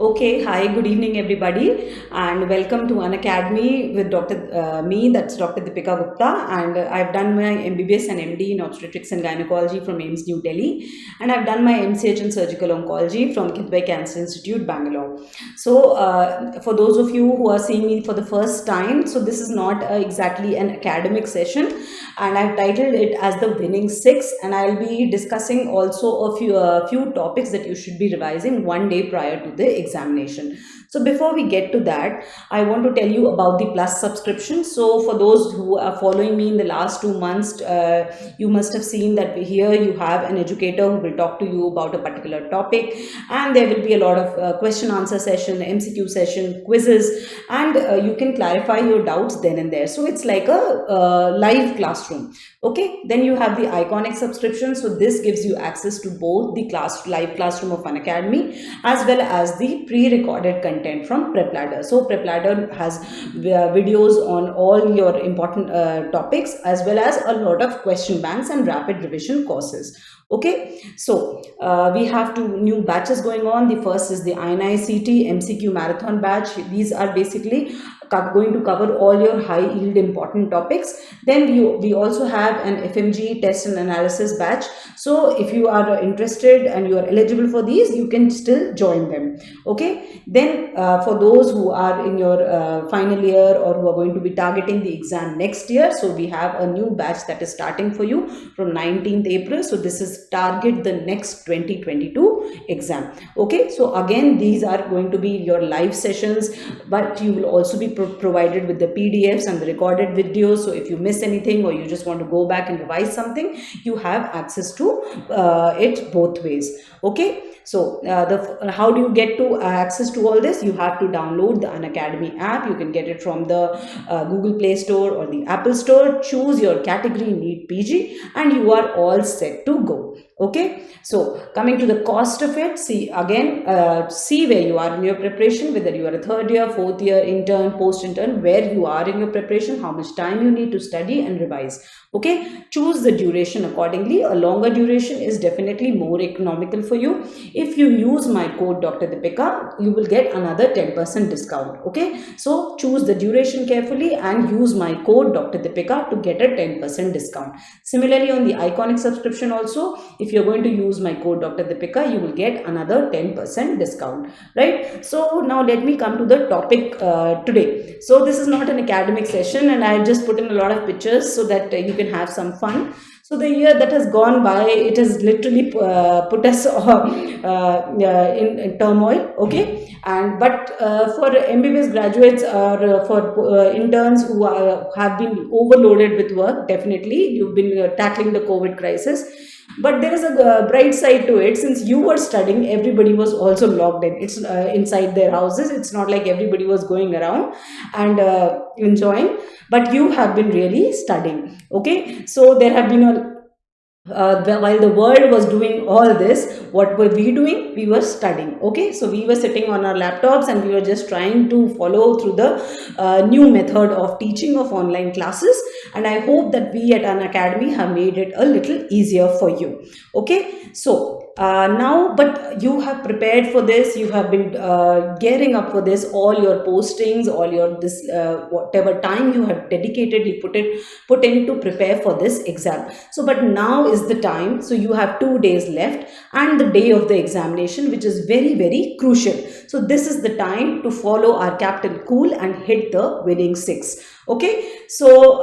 Okay, hi, good evening, everybody, and welcome to Unacademy with that's Dr. Deepika Gupta, and I've done my MBBS and MD in obstetrics and gynecology from AIIMS New Delhi, and I've done my MCH in surgical oncology from Kidwai Cancer Institute, Bangalore. For those of you who are seeing me for the first time, so this is not exactly an academic session, and I've titled it as the Winning Six, and I'll be discussing also a few topics that you should be revising one day prior to the examination. So before we get to that, I want to tell you about the Plus subscription. So for those who are following me in the last 2 months, you must have seen that here you have an educator who will talk to you about a particular topic, and there will be a lot of question answer session, MCQ session, quizzes, and you can clarify your doubts then and there. So it's like a live classroom. Okay, then you have the Iconic subscription. So this gives you access to both the live classroom of Unacademy as well as the pre-recorded content from PrepLadder. So PrepLadder has videos on all your important topics, as well as a lot of question banks and rapid revision courses. Okay, so we have two new batches going on. The first is the INI-CT MCQ marathon batch. These are basically going to cover all your high yield important topics. Then we also have an FMG test and analysis batch. So if you are interested and you are eligible for these, you can still join them. Okay, then for those who are in your final year or who are going to be targeting the exam next year, so we have a new batch that is starting for you from 19th April. So this is target the next 2022 exam. Okay, so again, these are going to be your live sessions, but you will also be provided with the PDFs and the recorded videos. So if you miss anything or you just want to go back and revise something, you have access to it both ways. Okay, so how do you get to access to all this? You have to download the Unacademy app. You can get it from the Google Play Store or the Apple Store. Choose your category, NEET PG, and you are all set to go. Okay, so coming to the cost of it, see again, see where you are in your preparation, whether you are a third year, fourth year, intern, post intern, where you are in your preparation, how much time you need to study and revise. Okay, choose the duration accordingly. A longer duration is definitely more economical for you. If you use my code Dr. Deepika, you will get another 10% discount. Okay, so choose the duration carefully and use my code Dr. Deepika to get a 10% discount. Similarly, on the Iconic subscription also, if you're going to use my code Dr. Deepika, you will get another 10% discount, right? So now let me come to the topic today. So this is not an academic session, and I've just put in a lot of pictures so that you can have some fun. So the year that has gone by, it has literally put us in turmoil. Okay, but for MBBS graduates or for interns who have been overloaded with work, definitely you've been tackling the COVID crisis. But there is a bright side to it. Since you were studying, everybody was also locked in. It's inside their houses. It's not like everybody was going around and enjoying, but you have been really studying. Okay, so there have been while the world was doing all this, what were we doing? We were studying. Okay, so we were sitting on our laptops and we were just trying to follow through the new method of teaching of online classes, and I hope that we at Unacademy have made it a little easier for you. Okay, so now, but you have prepared for this, you have been gearing up for this, all your postings, all your this whatever time you have dedicated, you put in to prepare for this exam. So but now is the time. So you have 2 days left and the day of the examination, which is very, very crucial. So this is the time to follow our Captain Cool and hit the winning six. Okay, so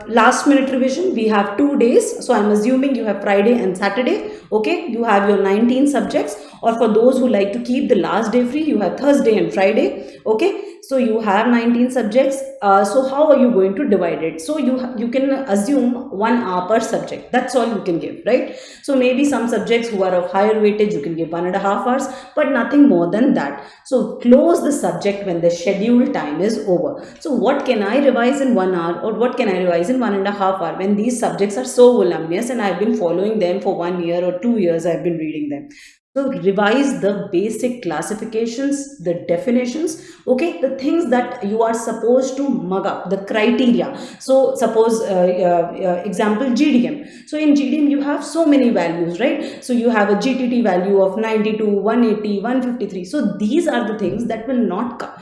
last minute revision, we have 2 days. So I'm assuming you have Friday and Saturday. Okay, you have your 19 subjects, or for those who like to keep the last day free, you have Thursday and Friday. Okay, so you have 19 subjects. So how are you going to divide it? So you can assume 1 hour per subject. That's all you can give, right? So maybe some subjects who are of higher weightage, you can give 1.5 hours, but nothing more than that. So close the subject when the scheduled time is over. So what can I revise in 1 hour, or what can I revise in 1.5 hours when these subjects are so voluminous and I've been following them for 1 year or 2 years, I've been reading them. So revise the basic classifications, the definitions, okay, the things that you are supposed to mug up, the criteria. So suppose, example, GDM. So in GDM you have so many values, right? So you have a GTT value of 92, 180, 153. So these are the things that will not come,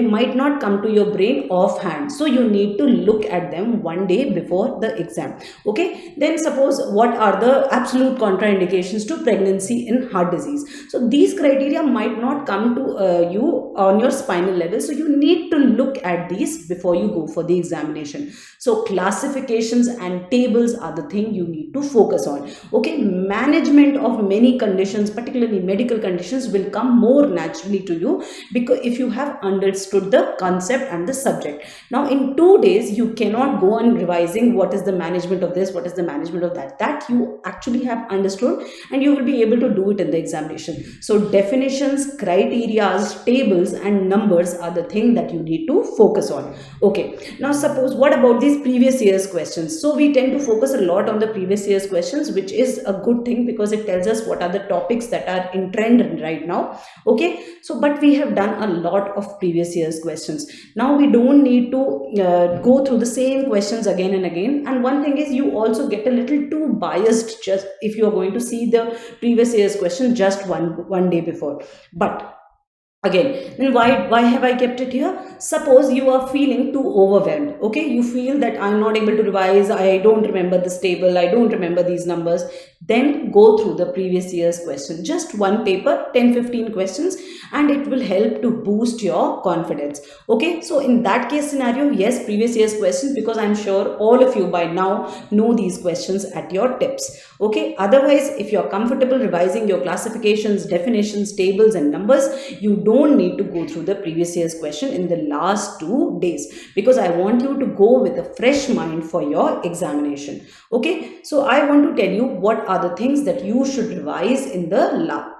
might not come to your brain offhand. So you need to look at them one day before the exam. Okay, then suppose, what are the absolute contraindications to pregnancy in heart disease? So these criteria might not come to you on your spinal level, so you need to look at these before you go for the examination. So classifications and tables are the thing you need to focus on. Okay, management of many conditions, particularly medical conditions, will come more naturally to you, because if you have understood the concept and the subject. Now in 2 days you cannot go on revising what is the management of this, what is the management of that. That you actually have understood, and you will be able to do it in the examination. So definitions, criterias, tables and numbers are the thing that you need to focus on. Okay, now suppose, what about these previous year's questions? So we tend to focus a lot on the previous year's questions, which is a good thing because it tells us what are the topics that are in trend right now. Okay, so but we have done a lot of previous year's questions. Now we don't need to go through the same questions again and again. And one thing is, you also get a little too biased just if you are going to see the previous year's question just one day before. But again, then why have I kept it here? Suppose you are feeling too overwhelmed. Okay, you feel that I'm not able to revise, I don't remember this table, I don't remember these numbers. Then go through the previous year's question, just one paper, 10-15 questions, and it will help to boost your confidence. Okay, so in that case scenario, yes, previous year's questions, because I'm sure all of you by now know these questions at your tips. Okay, otherwise if you're comfortable revising your classifications, definitions, tables and numbers, you don't need to go through the previous year's question in the last 2 days, because I want you to go with a fresh mind for your examination. Okay, so I want to tell you what are the things that you should revise in the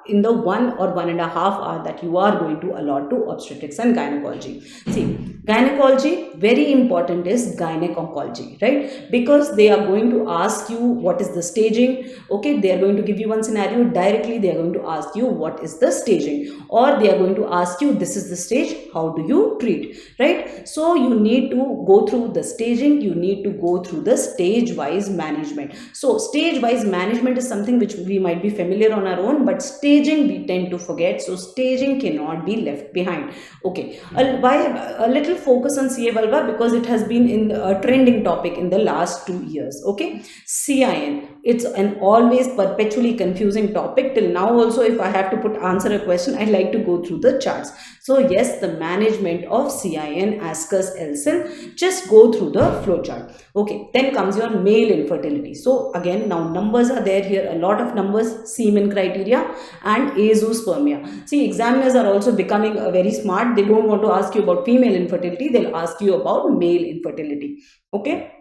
1 or 1.5 hour that you are going to allot to obstetrics and gynecology. See, gynecology, very important is gynec-oncology, right? Because they are going to ask you what is the staging. Okay, they are going to give you one scenario, directly they are going to ask you what is the staging, or they are going to ask you this is the stage, how do you treat, right? So you need to go through the staging, you need to go through the stage wise management. So stage wise management is something which we might be familiar on our own, but staging we tend to forget. So staging cannot be left behind. Okay, why a little focus on CA vulva? Because it has been in a trending topic in the last 2 years. Okay, CIN, it's an always perpetually confusing topic. Till now also, if I have to answer a question, I like to go through the charts. So yes, the management of CIN, ascus, LSIL, just go through the flowchart. Okay, then comes your male infertility. So again, now numbers are there here, a lot of numbers, semen criteria and azoospermia. See, examiners are also becoming very smart. They don't want to ask you about female infertility, they'll ask you about male infertility. Okay.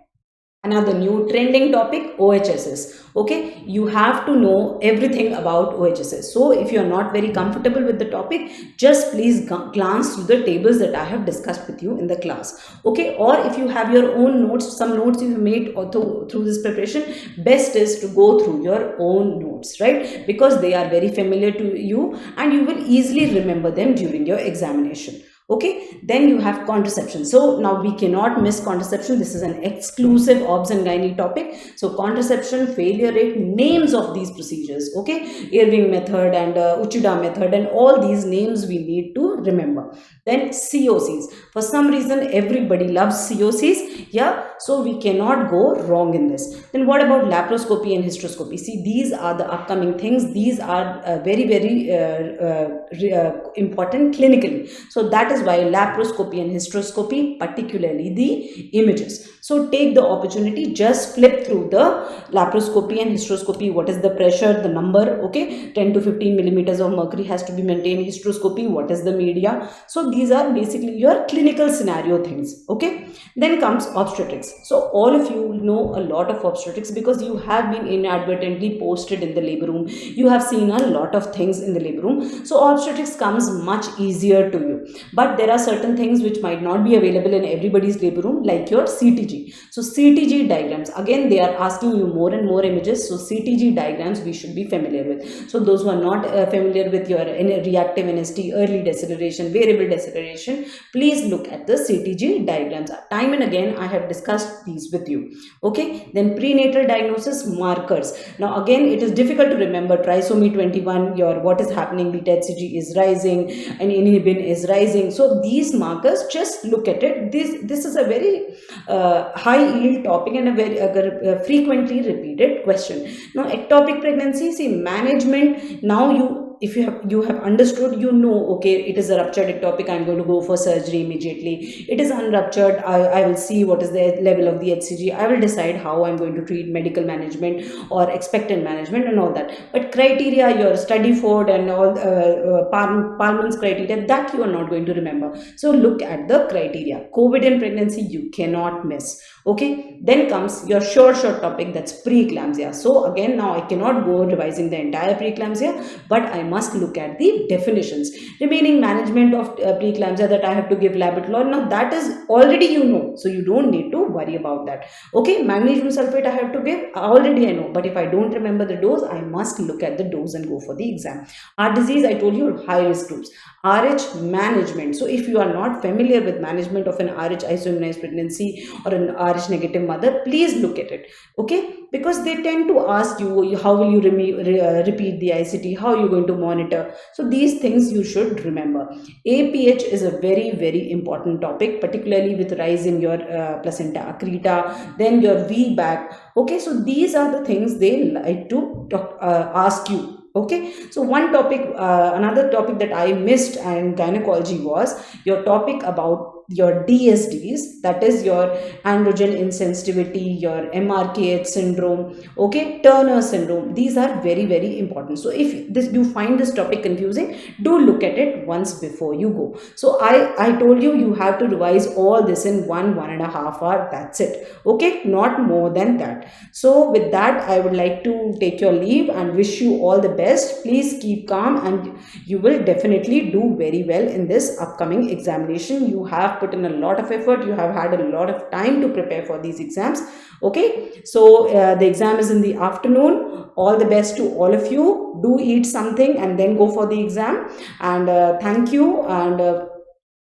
Another new trending topic, OHSS. Okay, you have to know everything about OHSS. So if you are not very comfortable with the topic, just please glance through the tables that I have discussed with you in the class. Okay, or if you have your own notes, some notes you have made through this preparation, best is to go through your own notes, right? Because they are very familiar to you and you will easily remember them during your examination. Okay, then you have contraception. So now we cannot miss contraception. This is an exclusive obs and gynae topic. So contraception, failure rate, names of these procedures. Okay, Irving method and Uchida method and all these names we need to remember. Then COCs. For some reason everybody loves COCs. Yeah, so we cannot go wrong in this. Then what about laparoscopy and hysteroscopy? See, these are the upcoming things. These are very important clinically. So that is why laparoscopy and hysteroscopy, particularly the images. So take the opportunity, just flip through the laparoscopy and hysteroscopy. What is the pressure, the number, okay, 10 to 15 millimeters of mercury has to be maintained. Hysteroscopy, what is the media? So these are basically your clinical scenario things. Okay, then comes obstetrics. So all of you know a lot of obstetrics because you have been inadvertently posted in the labor room. You have seen a lot of things in the labor room. So obstetrics comes much easier to you. But but there are certain things which might not be available in everybody's labor room, like your CTG. So CTG diagrams, again they are asking you more and more images, so CTG diagrams we should be familiar with. So those who are not familiar with your reactive NST, early deceleration, variable deceleration, please look at the CTG diagrams. Time and again I have discussed these with you. Okay, then prenatal diagnosis markers. Now again it is difficult to remember trisomy 21, your what is happening, beta HCG is rising and inhibin is rising. So these markers, just look at it. This is a very high yield topic and a very frequently repeated question. Now ectopic pregnancy, see management, now if you have understood, you know, okay, it is a ruptured ectopic, I'm going to go for surgery immediately. It is unruptured, I will see what is the level of the HCG, I will decide how I'm going to treat medical management or expectant management and all that. But criteria, your study Ford and all Parman's criteria, that you are not going to remember. So look at the criteria. COVID in pregnancy you cannot miss. Okay, then comes your short topic, that's preeclampsia. So again, now I cannot go revising the entire preeclampsia, but I must look at the definitions. Remaining management of preeclampsia, that I have to give labetalol. Now that is already you know, so you don't need to worry about that. Okay, magnesium sulfate I have to give, already I know, but if I don't remember the dose, I must look at the dose and go for the exam. Heart disease, I told you, high risk groups. RH management. So if you are not familiar with management of an RH isoimmunized pregnancy or an RH negative mother, please look at it. Okay, because they tend to ask you, how will you repeat the ICT, how are you going to monitor. So these things you should remember. APH is a very important topic, particularly with rise in your placenta accreta, then your VBAC. Okay, so these are the things they like to ask you. Okay, so one topic, another topic that I missed in gynecology was your topic about your DSDs, that is your androgen insensitivity, your MRKH syndrome, okay, Turner syndrome. These are very important. So if you find this topic confusing, do look at it once before you go. So I told you have to revise all this in 1.5 hours. That's it. Okay, not more than that. So with that, I would like to take your leave and wish you all the best. Please keep calm and you will definitely do very well in this upcoming examination. You have put in a lot of effort, you have had a lot of time to prepare for these exams. Okay, so the exam is in the afternoon. All the best to all of you. Do eat something and then go for the exam. And thank you. And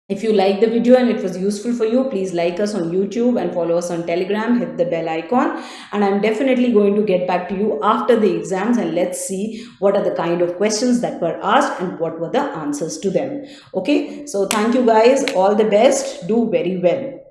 if you like the video and it was useful for you, please like us on YouTube and follow us on Telegram, hit the bell icon. And I'm definitely going to get back to you after the exams, and let's see what are the kind of questions that were asked and what were the answers to them. Okay, so thank you guys, all the best, do very well.